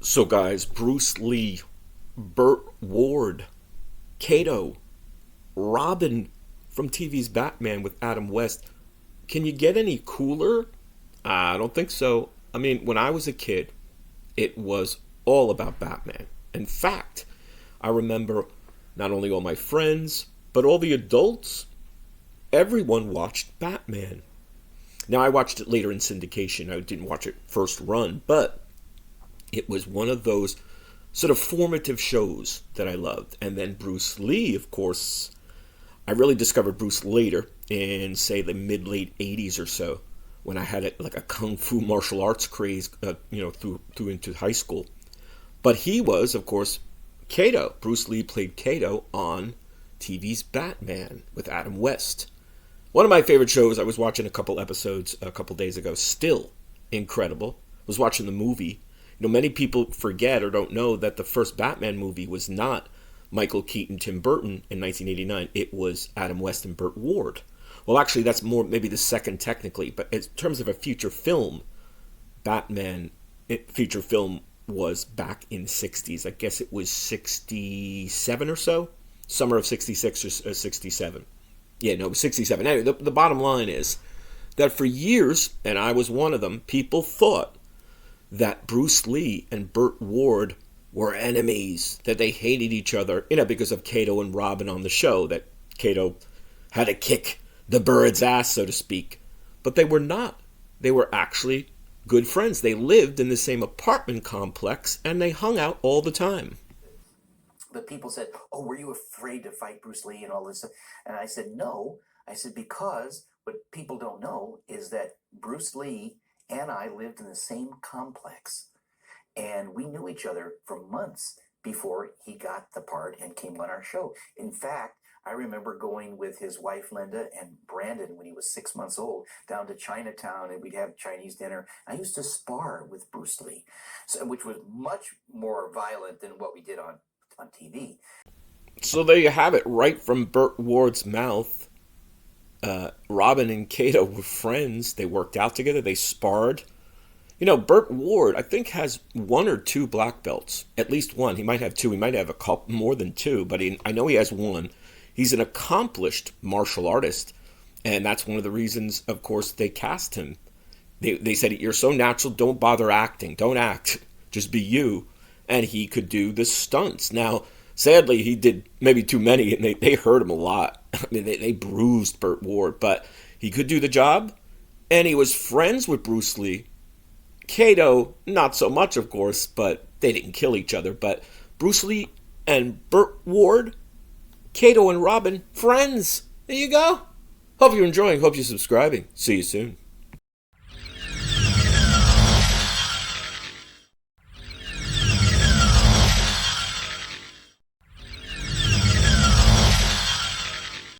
So, guys, Bruce Lee, Burt Ward, Kato, Robin from TV's Batman with Adam West. Can you get any cooler? I don't think so. I mean, when I was a kid, it was all about Batman. In fact, I remember not only all my friends, but all the adults, everyone watched Batman. Now, I watched it later in syndication. I didn't watch it first run, but it was one of those sort of formative shows that I loved. And then Bruce Lee, of course, I really discovered Bruce later in, say, the mid-late 80s or so, when I had like a kung fu martial arts craze, through into high school. But he was, of course, Kato. Bruce Lee played Kato on TV's Batman with Adam West. One of my favorite shows. I was watching a couple episodes a couple days ago. Still incredible. I was watching the movie. Many people forget or don't know that the first Batman movie was not Michael Keaton, Tim Burton in 1989. It was Adam West and Burt Ward. Well, actually, that's more maybe the second technically, but in terms of a feature film, Batman feature film was back in the 60s. I guess it was 67 or so, summer of 66 or 67. Yeah, no, it was 67. Anyway, the bottom line is that for years, and I was one of them, people thought that Bruce Lee and Burt Ward were enemies, that they hated each other, because of Kato and Robin on the show, that Kato had to kick the bird's ass, so to speak. But they were not. They were actually good friends. They lived in the same apartment complex, and they hung out all the time. But people said, "Oh, were you afraid to fight Bruce Lee and all this stuff?" And I said, "No." I said, because what people don't know is that Bruce Lee and I lived in the same complex, and we knew each other for months before he got the part and came on our show. In fact, I remember going with his wife Linda and Brandon when he was 6 months old down to Chinatown, and we'd have Chinese dinner. I used to spar with Bruce Lee, which was much more violent than what we did on TV. So there you have it, right from Burt Ward's mouth. Robin and Kato were friends. They worked out together. They sparred. Burt Ward, I think, has one or two black belts. At least one. He might have two. He might have a couple more than two, but I know he has one. He's an accomplished martial artist, and that's one of the reasons, of course, they cast him. They said, "You're so natural, don't bother acting. Don't act. Just be you." And he could do the stunts. Now, sadly, he did maybe too many, and they hurt him a lot. I mean, they bruised Burt Ward, but he could do the job, and he was friends with Bruce Lee. Kato, not so much, of course, but they didn't kill each other. But Bruce Lee and Burt Ward, Kato and Robin, friends. There you go. Hope you're enjoying. Hope you're subscribing. See you soon.